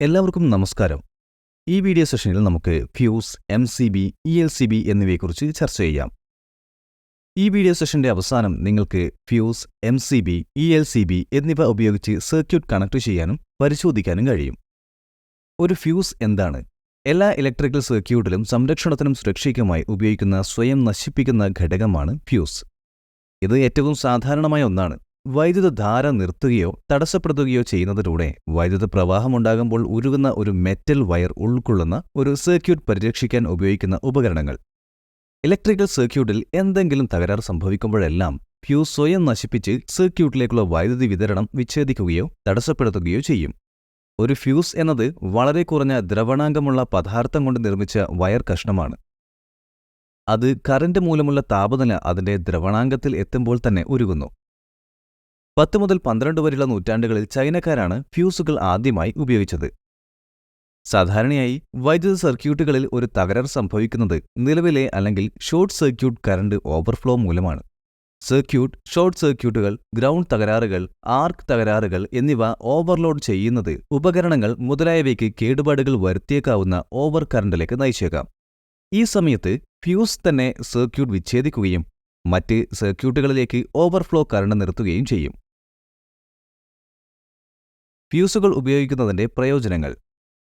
എല്ലാവർക്കും നമസ്കാരം. ഈ വീഡിയോ സെഷനിൽ നമുക്ക് ഫ്യൂസ്, MCB, ELCB എന്നിവയെക്കുറിച്ച് ചർച്ച ചെയ്യാം. ഈ വീഡിയോ സെഷന്റെ അവസാനം നിങ്ങൾക്ക് ഫ്യൂസ്, MCB, ELCB എന്നിവ ഉപയോഗിച്ച് സർക്യൂട്ട് കണക്ട് ചെയ്യാനും പരിശോധിക്കാനും കഴിയും. ഒരു ഫ്യൂസ് എന്താണ്? എല്ലാ ഇലക്ട്രിക്കൽ സർക്യൂട്ടിലും സംരക്ഷണത്തിനും സുരക്ഷയ്ക്കുമായി ഉപയോഗിക്കുന്ന സ്വയം നശിപ്പിക്കുന്ന ഘടകമാണ് ഫ്യൂസ്. ഇത് ഏറ്റവും സാധാരണമായ ഒന്നാണ്. വൈദ്യുതധാര നിർത്തുകയോ തടസ്സപ്പെടുത്തുകയോ ചെയ്യുന്നതിലൂടെ വൈദ്യുത പ്രവാഹമുണ്ടാകുമ്പോൾ ഉരുകുന്ന ഒരു മെറ്റൽ വയർ ഉൾക്കൊള്ളുന്ന ഒരു സർക്യൂട്ട് പരിരക്ഷിക്കാൻ ഉപയോഗിക്കുന്ന ഉപകരണങ്ങൾ. ഇലക്ട്രിക്കൽ സർക്യൂട്ടിൽ എന്തെങ്കിലും തകരാർ സംഭവിക്കുമ്പോഴെല്ലാം ഫ്യൂസ് സ്വയം നശിപ്പിച്ച് സർക്യൂട്ടിലേക്കുള്ള വൈദ്യുതി വിതരണം വിച്ഛേദിക്കുകയോ തടസ്സപ്പെടുത്തുകയോ ചെയ്യും. ഒരു ഫ്യൂസ് എന്നത് വളരെ കുറഞ്ഞ ദ്രവണാങ്കമുള്ള പദാർത്ഥം കൊണ്ട് നിർമ്മിച്ച വയർ കഷ്ണമാണ്. അത് കറന്റ് മൂലമുള്ള താപനില അതിന്റെ ദ്രവണാങ്കത്തിൽ എത്തുമ്പോൾ തന്നെ ഉരുകുന്നു. 10 മുതൽ 12 വരെയുള്ള നൂറ്റാണ്ടുകളിൽ ചൈനക്കാരാണ് ഫ്യൂസുകൾ ആദ്യമായി ഉപയോഗിച്ചത്. സാധാരണയായി വൈദ്യുത സർക്യൂട്ടുകളിൽ ഒരു തകരാർ സംഭവിക്കുന്നത് നിലവിലെ അല്ലെങ്കിൽ ഷോർട്ട് സർക്യൂട്ട് കറന്റ് ഓവർഫ്ലോ മൂലമാണ്. സർക്യൂട്ട്, ഷോർട്ട് സർക്യൂട്ടുകൾ, ഗ്രൗണ്ട് തകരാറുകൾ, ആർക്ക് തകരാറുകൾ എന്നിവ ഓവർലോഡ് ചെയ്യുന്നത് ഉപകരണങ്ങൾ മുതലായവയ്ക്ക് കേടുപാടുകൾ വരുത്തിയേക്കാവുന്ന ഓവർ കറന്റിലേക്ക് നയിച്ചേക്കാം. ഈ സമയത്ത് ഫ്യൂസ് തന്നെ സർക്യൂട്ട് വിച്ഛേദിക്കുകയും മറ്റ് സർക്യൂട്ടുകളിലേക്ക് ഓവർഫ്ലോ കറന്റ് നിർത്തുകയും ചെയ്യും. ഫ്യൂസുകൾ ഉപയോഗിക്കുന്നതിന്റെ പ്രയോജനങ്ങൾ.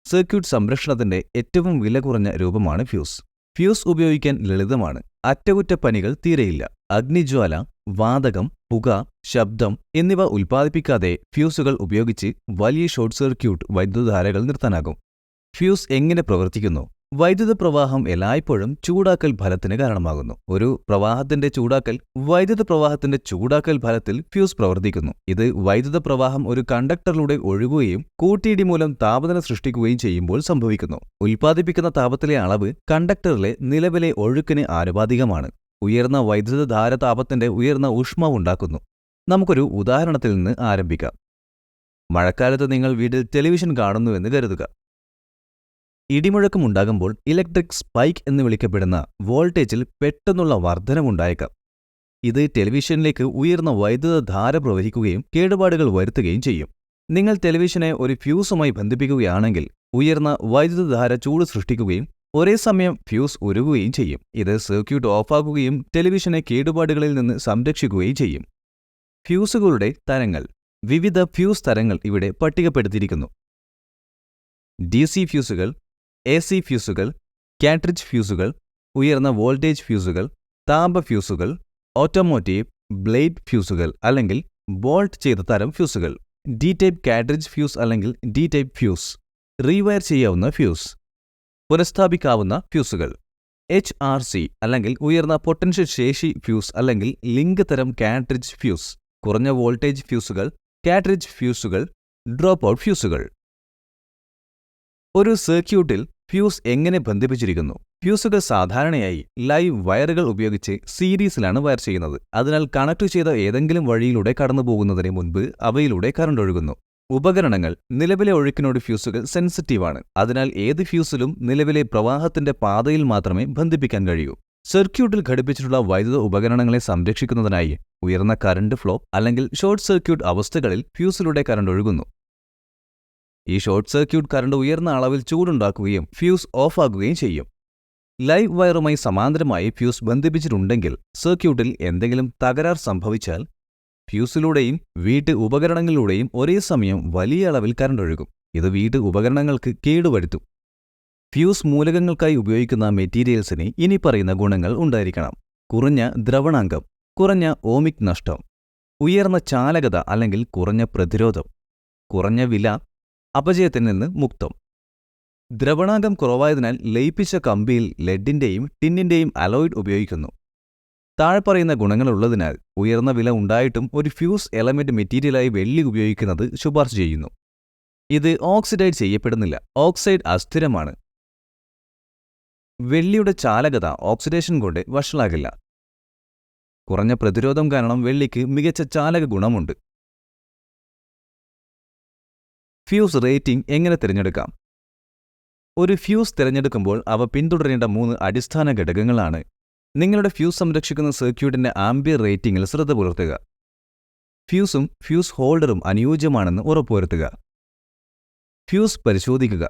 സർക്യൂട്ട് സംരക്ഷണത്തിന്റെ ഏറ്റവും വില കുറഞ്ഞ രൂപമാണ് ഫ്യൂസ്. ഫ്യൂസ് ഉപയോഗിക്കാൻ ലളിതമാണ്. അറ്റകുറ്റപ്പണികൾ തീരെയില്ല. അഗ്നിജ്വാല, വാതകം, പുക, ശബ്ദം എന്നിവ ഉൽപ്പാദിപ്പിക്കാതെ ഫ്യൂസുകൾ ഉപയോഗിച്ച് വലിയ ഷോർട്ട് സർക്യൂട്ട് വൈദ്യുതധാരകൾ നിർത്താനാകും. ഫ്യൂസ് എങ്ങനെ പ്രവർത്തിക്കുന്നു? വൈദ്യുത പ്രവാഹം എല്ലായ്പ്പോഴും ചൂടാക്കൽ ഫലത്തിന് കാരണമാകുന്നു. ഒരു പ്രവാഹത്തിന്റെ ചൂടാക്കൽ വൈദ്യുത പ്രവാഹത്തിന്റെ ചൂടാക്കൽ ഫലത്തിൽ ഫ്യൂസ് പ്രവർത്തിക്കുന്നു. ഇത് വൈദ്യുത പ്രവാഹം ഒരു കണ്ടക്ടറിലൂടെ ഒഴുകുകയും കൂട്ടിയിടി മൂലം താപനില സൃഷ്ടിക്കുകയും ചെയ്യുമ്പോൾ സംഭവിക്കുന്നു. ഉൽപ്പാദിപ്പിക്കുന്ന താപത്തിലെ അളവ് കണ്ടക്ടറിലെ നിലവിലെ ഒഴുക്കിന് ആനുപാതികമാണ്. ഉയർന്ന വൈദ്യുതധാര താപത്തിന്റെ ഉയർന്ന ഊഷ്മാവുണ്ടാക്കുന്നു. നമുക്കൊരു ഉദാഹരണത്തിൽ നിന്ന് ആരംഭിക്കാം. മഴക്കാലത്ത് നിങ്ങൾ വീട്ടിൽ ടെലിവിഷൻ കാണുന്നുവെന്ന് കരുതുക. ഇടിമുഴക്കമുണ്ടാകുമ്പോൾ ഇലക്ട്രിക് സ്പൈക്ക് എന്ന് വിളിക്കപ്പെടുന്ന വോൾട്ടേജിൽ പെട്ടെന്നുള്ള വർധനവുണ്ടായേക്കാം. ഇത് ടെലിവിഷനിലേക്ക് ഉയർന്ന വൈദ്യുതധാര പ്രവഹിക്കുകയും കേടുപാടുകൾ വരുത്തുകയും ചെയ്യും. നിങ്ങൾ ടെലിവിഷനെ ഒരു ഫ്യൂസുമായി ബന്ധിപ്പിക്കുകയാണെങ്കിൽ ഉയർന്ന വൈദ്യുതധാര ചൂട് സൃഷ്ടിക്കുകയും ഒരേ സമയം ഫ്യൂസ് ഉരുകുകയും ചെയ്യും. ഇത് സർക്യൂട്ട് ഓഫാക്കുകയും ടെലിവിഷനെ കേടുപാടുകളിൽ നിന്ന് സംരക്ഷിക്കുകയും ചെയ്യും. ഫ്യൂസുകളുടെ തരങ്ങൾ. വിവിധ ഫ്യൂസ് തരങ്ങൾ ഇവിടെ പട്ടികപ്പെടുത്തിയിരിക്കുന്നു. DC ഫ്യൂസുകൾ, AC ഫ്യൂസുകൾ, കാട്രിഡ്ജ് ഫ്യൂസുകൾ, ഉയർന്ന വോൾട്ടേജ് ഫ്യൂസുകൾ, താപ ഫ്യൂസുകൾ, ഓട്ടോമോട്ടീവ് ബ്ലേഡ് ഫ്യൂസുകൾ അല്ലെങ്കിൽ ബോൾട്ട് ചെയ്ത തരം ഫ്യൂസുകൾ, D-ടൈപ്പ് കാട്രിഡ്ജ് ഫ്യൂസ് അല്ലെങ്കിൽ D-ടൈപ്പ് ഫ്യൂസ്, റീവയർ ചെയ്യാവുന്ന ഫ്യൂസ്, പുനഃസ്ഥാപിക്കാവുന്ന ഫ്യൂസുകൾ, HRC അല്ലെങ്കിൽ ഉയർന്ന പൊട്ടൻഷ്യൽ ശേഷി ഫ്യൂസ് അല്ലെങ്കിൽ ലിങ്ക് തരം കാട്രിഡ്ജ് ഫ്യൂസ്, കുറഞ്ഞ വോൾട്ടേജ് ഫ്യൂസുകൾ, കാട്രിഡ്ജ് ഫ്യൂസുകൾ, ഡ്രോപ്പ് ഔട്ട് ഫ്യൂസുകൾ. ഒരു സർക്യൂട്ടിൽ ഫ്യൂസ് എങ്ങനെ ബന്ധിപ്പിച്ചിരിക്കുന്നു? ഫ്യൂസുകൾ സാധാരണയായി ലൈവ് വയറുകൾ ഉപയോഗിച്ച് സീരീസിലാണ് വയർ ചെയ്യുന്നത്. അതിനാൽ കണക്ട് ചെയ്ത ഏതെങ്കിലും വഴിയിലൂടെ കടന്നുപോകുന്നതിന് മുൻപ് അവയിലൂടെ കറണ്ട് ഒഴുകുന്നു. ഉപകരണങ്ങൾ. നിലവിലെ ഒഴുക്കിനോട് ഫ്യൂസുകൾ സെൻസിറ്റീവാണ്. അതിനാൽ ഏത് ഫ്യൂസിലും നിലവിലെ പ്രവാഹത്തിന്റെ പാതയിൽ മാത്രമേ ബന്ധിപ്പിക്കാൻ കഴിയൂ. സർക്യൂട്ടിൽ ഘടിപ്പിച്ചിട്ടുള്ള വൈദ്യുത ഉപകരണങ്ങളെ സംരക്ഷിക്കുന്നതിനായി ഉയർന്ന കറണ്ട് ഫ്ലോ അല്ലെങ്കിൽ ഷോർട്ട് സർക്യൂട്ട് അവസ്ഥകളിൽ ഫ്യൂസിലൂടെ കറണ്ട് ഒഴുകുന്നു. ഈ ഷോർട്ട് സർക്യൂട്ട് കറണ്ട് ഉയർന്ന അളവിൽ ചൂടുണ്ടാക്കുകയും ഫ്യൂസ് ഓഫാക്കുകയും ചെയ്യും. ലൈവ് വയറുമായി സമാന്തരമായി ഫ്യൂസ് ബന്ധിപ്പിച്ചിട്ടുണ്ടെങ്കിൽ സർക്യൂട്ടിൽ എന്തെങ്കിലും തകരാർ സംഭവിച്ചാൽ ഫ്യൂസിലൂടെയും വീട്ട് ഉപകരണങ്ങളിലൂടെയും ഒരേ സമയം വലിയ അളവിൽ കറണ്ട് ഒഴുകും. ഇത് വീട്ട് ഉപകരണങ്ങൾക്ക് കേടുവരുത്തും. ഫ്യൂസ് മൂലകങ്ങൾക്കായി ഉപയോഗിക്കുന്ന മെറ്റീരിയൽസിന് ഇനി പറയുന്ന ഗുണങ്ങൾ ഉണ്ടായിരിക്കണം. കുറഞ്ഞ ദ്രവണാങ്കം, കുറഞ്ഞ ഓമിക് നഷ്ടം, ഉയർന്ന ചാലകത അല്ലെങ്കിൽ കുറഞ്ഞ പ്രതിരോധം, കുറഞ്ഞ വില, അപചയത്തിൽ നിന്ന് മുക്തം. ദ്രവണാങ്കം കുറവായതിനാൽ ലയിപ്പിച്ച കമ്പിയിൽ ലെഡിന്റെയും ടിന്നിന്റെയും അലോയ്ഡ് ഉപയോഗിക്കുന്നു. താഴെ പറയുന്ന ഗുണങ്ങളുള്ളതിനാൽ ഉയർന്ന വില ഉണ്ടായിട്ടും ഒരു ഫ്യൂസ് എലമെന്റ് മെറ്റീരിയലായി വെള്ളി ഉപയോഗിക്കുന്നത് ശുപാർശ ചെയ്യുന്നു. ഇത് ഓക്സിഡൈഡ് ചെയ്യപ്പെടുന്നില്ല. ഓക്സൈഡ് അസ്ഥിരമാണ്. വെള്ളിയുടെ ചാലകത ഓക്സിഡേഷൻ കൊണ്ട് വഷളാകില്ല. കുറഞ്ഞ പ്രതിരോധം കാരണം വെള്ളിക്ക് മികച്ച ചാലക ഗുണമുണ്ട്. ഫ്യൂസ് റേറ്റിംഗ് എങ്ങനെ തിരഞ്ഞെടുക്കാം? ഒരു ഫ്യൂസ് തിരഞ്ഞെടുക്കുമ്പോൾ അവ പിന്തുടരേണ്ട 3 അടിസ്ഥാന ഘടകങ്ങളാണ്. നിങ്ങളുടെ ഫ്യൂസ് സംരക്ഷിക്കുന്ന സർക്യൂട്ടിന്റെ ആംബിയർ റേറ്റിംഗിൽ ശ്രദ്ധ പുലർത്തുക. ഫ്യൂസും ഫ്യൂസ് ഹോൾഡറും അനുയോജ്യമാണെന്ന് ഉറപ്പുവരുത്തുക. ഫ്യൂസ് പരിശോധിക്കുക.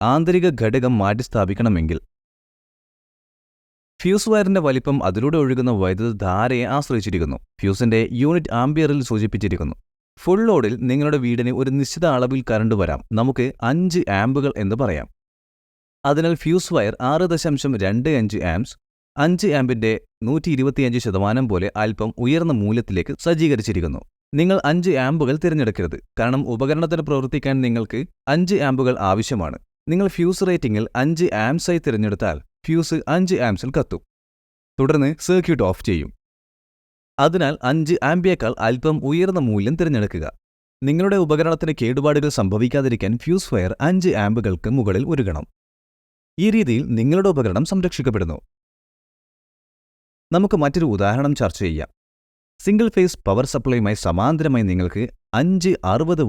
ആന്തരിക ഘടകം മാറ്റിസ്ഥാപിക്കണമെങ്കിൽ ഫ്യൂസ് വയറിന്റെ വലിപ്പം അതിലൂടെ ഒഴുകുന്ന വൈദ്യുതധാരയെ ആശ്രയിച്ചിരിക്കുന്നു. ഫ്യൂസിന്റെ യൂണിറ്റ് ആംപിയറിൽ സൂചിപ്പിച്ചിരിക്കുന്നു. ഫുൾ ലോഡിൽ നിങ്ങളുടെ വീടിന് ഒരു നിശ്ചിത അളവിൽ കറണ്ട് വരാം. നമുക്ക് 5 ആമ്പുകൾ എന്ന് പറയാം. അതിനാൽ ഫ്യൂസ് വയർ 6.25 ആംപ്സ് 5 ആമ്പിന്റെ 125% പോലെ അല്പം ഉയർന്ന മൂല്യത്തിലേക്ക് സജ്ജീകരിച്ചിരിക്കുന്നു. നിങ്ങൾ 5 ആമ്പുകൾ തിരഞ്ഞെടുക്കരുത്, കാരണം ഉപകരണത്തിന് പ്രവർത്തിക്കാൻ നിങ്ങൾക്ക് 5 ആമ്പുകൾ ആവശ്യമാണ്. നിങ്ങൾ ഫ്യൂസ് റേറ്റിംഗിൽ 5 ആംപ്സായി തിരഞ്ഞെടുത്താൽ ഫ്യൂസ് 5 ആംപ്സിൽ കത്തും. തുടർന്ന് സർക്യൂട്ട് ഓഫ് ചെയ്യും. അതിനാൽ 5 ആമ്പിയേക്കാൾ അല്പം ഉയർന്ന മൂല്യം തിരഞ്ഞെടുക്കുക. നിങ്ങളുടെ ഉപകരണത്തിന് കേടുപാടുകൾ സംഭവിക്കാതിരിക്കാൻ ഫ്യൂസ് വയർ 5 ആമ്പുകൾക്ക് മുകളിൽ ഉരുകണം. ഈ രീതിയിൽ നിങ്ങളുടെ ഉപകരണം സംരക്ഷിക്കപ്പെടുന്നു. നമുക്ക് മറ്റൊരു ഉദാഹരണം ചർച്ച ചെയ്യാം. സിംഗിൾ ഫേസ് പവർ സപ്ലൈയുമായി സമാന്തരമായി നിങ്ങൾക്ക് 5 60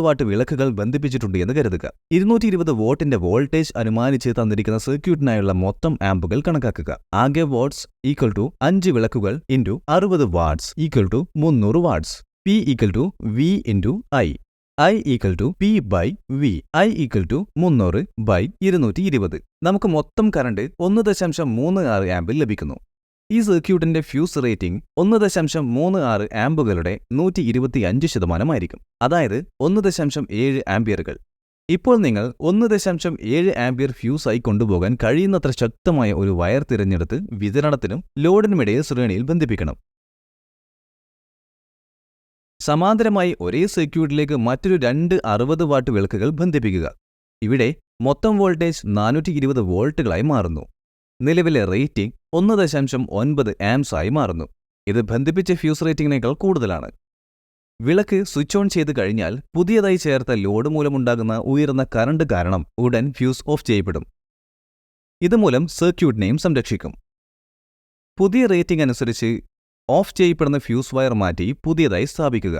വാട്ട് വിളക്കുകൾ ബന്ധിപ്പിച്ചിട്ടുണ്ട് എന്ന് കരുതുക. 220 വോട്ടിന്റെ വോൾട്ടേജ് അനുമാനിച്ച് തന്നിരിക്കുന്ന സർക്യൂട്ടിനായുള്ള മൊത്തം ആമ്പുകൾ കണക്കാക്കുക. ആകെ വാട്ട്സ് ഈക്വൽ ടു 5 വിളക്കുകൾ into 60 watts equal to 300 watts. P equal to V into I equal to P by V. I equal to 300 by 220. നമുക്ക് മൊത്തം കറണ്ട് 1.36 ആമ്പിൽ ലഭിക്കുന്നു. ഈ സർക്യൂട്ടിന്റെ ഫ്യൂസ് റേറ്റിംഗ് 1.36 ആമ്പുകളുടെ 125% ആയിരിക്കും, അതായത് 1.7 ആമ്പിയറുകൾ. ഇപ്പോൾ നിങ്ങൾ 1.7 ആമ്പിയർ ഫ്യൂസായി കൊണ്ടുപോകാൻ കഴിയുന്നത്ര ശക്തമായ ഒരു വയർ തിരഞ്ഞെടുത്ത് വിതരണത്തിനും ലോഡിനുമിടയിൽ ശ്രേണിയിൽ ബന്ധിപ്പിക്കണം. സമാന്തരമായി ഒരേ സർക്യൂട്ടിലേക്ക് മറ്റൊരു 2 60 വാട്ട് വിളക്കുകൾ ബന്ധിപ്പിക്കുക. ഇവിടെ മൊത്തം വോൾട്ടേജ് 420 വോൾട്ടുകളായി മാറുന്നു. നിലവിലെ റേറ്റിംഗ് 1.9 ആംപ്സ് ആയി മാറുന്നു. ഇത് ബന്ധിപ്പിച്ച ഫ്യൂസ് റേറ്റിംഗിനേക്കാൾ കൂടുതലാണ്. വിളക്ക് സ്വിച്ച് ഓൺ ചെയ്ത് കഴിഞ്ഞാൽ പുതിയതായി ചേർത്ത ലോഡ് മൂലമുണ്ടാകുന്ന ഉയർന്ന കറണ്ട് കാരണം ഉടൻ ഫ്യൂസ് ഓഫ് ചെയ്യപ്പെടും. ഇതുമൂലം സർക്യൂട്ടിനെയും സംരക്ഷിക്കും. പുതിയ റേറ്റിംഗ് അനുസരിച്ച് ഓഫ് ചെയ്യപ്പെടുന്ന ഫ്യൂസ് വയർ മാറ്റി പുതിയതായി സ്ഥാപിക്കുക.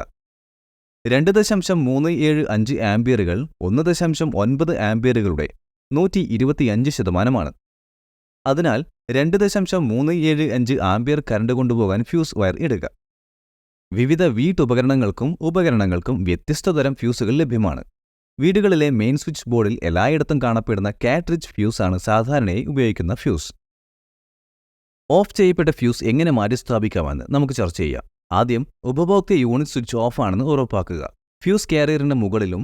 2.375 ആമ്പിയറുകൾ 1.9 ആമ്പിയറുകളുടെ 125%. അതിനാൽ 2.375 ആമ്പിയർ കറണ്ട് കൊണ്ടുപോകാൻ ഫ്യൂസ് വയർ ഇടുക. വിവിധ വീട്ടുപകരണങ്ങൾക്കും വ്യത്യസ്ത തരം ഫ്യൂസുകൾ ലഭ്യമാണ്. വീടുകളിലെ മെയിൻ സ്വിച്ച് ബോർഡിൽ എല്ലായിടത്തും കാണപ്പെടുന്ന കാട്രിഡ്ജ് ഫ്യൂസാണ് സാധാരണയായി ഉപയോഗിക്കുന്ന ഫ്യൂസ്. ഓഫ് ചെയ്യപ്പെട്ട ഫ്യൂസ് എങ്ങനെ മാറ്റിസ്ഥാപിക്കാമെന്ന് നമുക്ക് ചർച്ച ചെയ്യാം. ആദ്യം ഉപഭോക്തൃ യൂണിറ്റ് സ്വിച്ച് ഓഫ് ആണെന്ന് ഉറപ്പാക്കുക. ഫ്യൂസ് കാരിയറിന്റെ മുകളിലും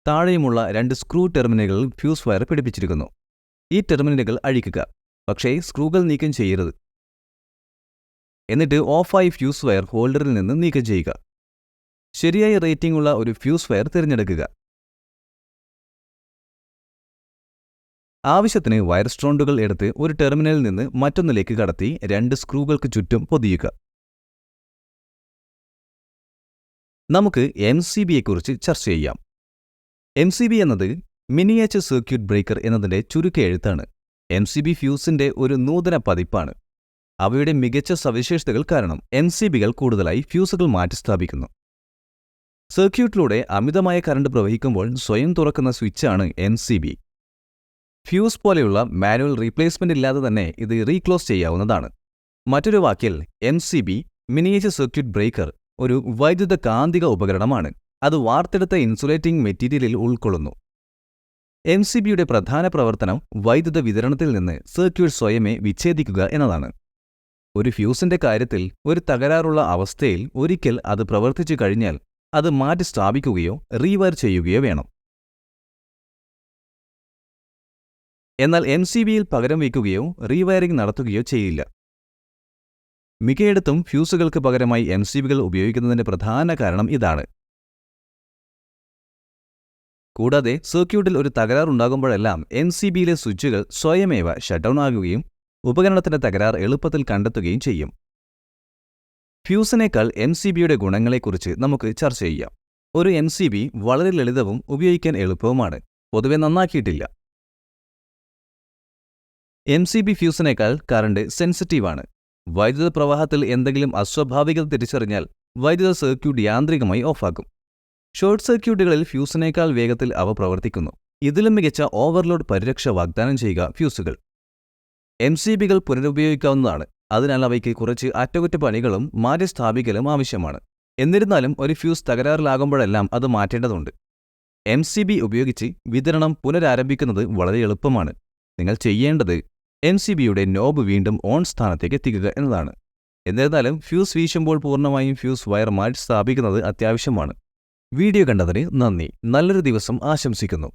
താഴെയുമുള്ള 2 സ്ക്രൂ ടെർമിനലുകളിൽ ഫ്യൂസ് വയർ പിടിപ്പിച്ചിരിക്കുന്നു. ഈ ടെർമിനലുകൾ അഴിക്കുക, പക്ഷേ സ്ക്രൂകൾ നീക്കം ചെയ്യരുത്. എന്നിട്ട് ഓഫായി ഫ്യൂസ് വയർ ഹോൾഡറിൽ നിന്ന് നീക്കം ചെയ്യുക. ശരിയായ റേറ്റിംഗ് ഉള്ള ഒരു ഫ്യൂസ് വയർ തിരഞ്ഞെടുക്കുക. ആവശ്യത്തിന് വയർ സ്ട്രോണ്ടുകൾ എടുത്ത് ഒരു ടെർമിനലിൽ നിന്ന് മറ്റൊന്നിലേക്ക് കടത്തി 2 സ്ക്രൂകൾക്ക് ചുറ്റും പൊതിയുക. നമുക്ക് MCBയെക്കുറിച്ച് ചർച്ച ചെയ്യാം. MCB എന്നത് മിനിയേച്ചർ സർക്യൂട്ട് ബ്രേക്കർ എന്നതിന്റെ ചുരുക്ക എഴുത്താണ്. MCB ഫ്യൂസിന്റെ ഒരു നൂതന പതിപ്പാണ്. അവയുടെ മികച്ച സവിശേഷതകൾ കാരണം MCBകൾ കൂടുതലായി ഫ്യൂസുകൾ മാറ്റിസ്ഥാപിക്കുന്നു. സർക്യൂട്ടിലൂടെ അമിതമായ കറണ്ട് പ്രവഹിക്കുമ്പോൾ സ്വയം തുറക്കുന്ന സ്വിച്ചാണ് MCB. ഫ്യൂസ് പോലെയുള്ള മാനുവൽ റീപ്ലേസ്മെന്റ് ഇല്ലാതെ തന്നെ ഇത് റീക്ലോസ് ചെയ്യാവുന്നതാണ്. മറ്റൊരു വാക്കിൽ MCB മിനിയേച്ചർ സർക്യൂട്ട് ബ്രേക്കർ ഒരു വൈദ്യുത കാന്തിക ഉപകരണമാണ്. അത് വാർത്തെടുത്ത ഇൻസുലേറ്റിംഗ് മെറ്റീരിയലിൽ ഉൾക്കൊള്ളുന്നു. MCBയുടെ പ്രധാന പ്രവർത്തനം വൈദ്യുത വിതരണത്തിൽ നിന്ന് സർക്യൂട്ട് സ്വയമേ വിച്ഛേദിക്കുക എന്നതാണ്. ഒരു ഫ്യൂസിന്റെ കാര്യത്തിൽ ഒരു തകരാറുള്ള അവസ്ഥയിൽ ഒരിക്കൽ അത് പ്രവർത്തിച്ചു കഴിഞ്ഞാൽ അത് മാറ്റി സ്ഥാപിക്കുകയോ റീവയർ ചെയ്യുകയോ വേണം. എന്നാൽ MCBയിൽ പകരം വയ്ക്കുകയോ റീവയറിംഗ് നടത്തുകയോ ചെയ്യില്ല. മിക്കയിടത്തും ഫ്യൂസുകൾക്ക് പകരമായി MCBകൾ ഉപയോഗിക്കുന്നതിന്റെ പ്രധാന കാരണം ഇതാണ്. കൂടാതെ സർക്യൂട്ടിൽ ഒരു തകരാറുണ്ടാകുമ്പോഴെല്ലാം MCBയിലെ സ്വിച്ചുകൾ സ്വയമേവ ഷട്ട്ഡൗൺ ആകുകയും ഉപകരണത്തിന്റെ തകരാർ എളുപ്പത്തിൽ കണ്ടെത്തുകയും ചെയ്യും. ഫ്യൂസിനേക്കാൾ MCBയുടെ ഗുണങ്ങളെക്കുറിച്ച് നമുക്ക് ചർച്ച ചെയ്യാം. ഒരു MCB വളരെ ലളിതവും ഉപയോഗിക്കാൻ എളുപ്പവുമാണ്. പൊതുവെ നന്നാക്കിയിട്ടില്ല. MCB ഫ്യൂസിനേക്കാൾ current സെൻസിറ്റീവാണ്. വൈദ്യുത പ്രവാഹത്തിൽ എന്തെങ്കിലും അസ്വാഭാവികത തിരിച്ചറിഞ്ഞാൽ വൈദ്യുത സർക്യൂട്ട് യാന്ത്രികമായി ഓഫാക്കും. ഷോർട്ട് സർക്യൂട്ടുകളിൽ ഫ്യൂസിനേക്കാൾ വേഗത്തിൽ അവ പ്രവർത്തിക്കുന്നു. ഇതിലും മികച്ച ഓവർലോഡ് പരിരക്ഷ വാഗ്ദാനം ചെയ്യുക ഫ്യൂസുകൾ. MCBകൾ പുനരുപയോഗിക്കാവുന്നതാണ്. അതിനാൽ അവയ്ക്ക് കുറച്ച് അറ്റകുറ്റപ്പണികളും മാറ്റി സ്ഥാപിക്കലും ആവശ്യമാണ്. എന്നിരുന്നാലും ഒരു ഫ്യൂസ് തകരാറിലാകുമ്പോഴെല്ലാം അത് മാറ്റേണ്ടതുണ്ട്. MCB ഉപയോഗിച്ച് വിതരണം പുനരാരംഭിക്കുന്നത് വളരെ എളുപ്പമാണ്. നിങ്ങൾ ചെയ്യേണ്ടത് MCBയുടെ നോബ് വീണ്ടും ഓൺ സ്ഥാനത്തേക്ക് എത്തിക്കുക എന്നതാണ്. എന്നിരുന്നാലും ഫ്യൂസ് വീശുമ്പോൾ പൂർണ്ണമായും ഫ്യൂസ് വയർ മാറ്റി സ്ഥാപിക്കുന്നത് അത്യാവശ്യമാണ്. വീഡിയോ കണ്ടതിന് നന്ദി. നല്ലൊരു ദിവസം ആശംസിക്കുന്നു.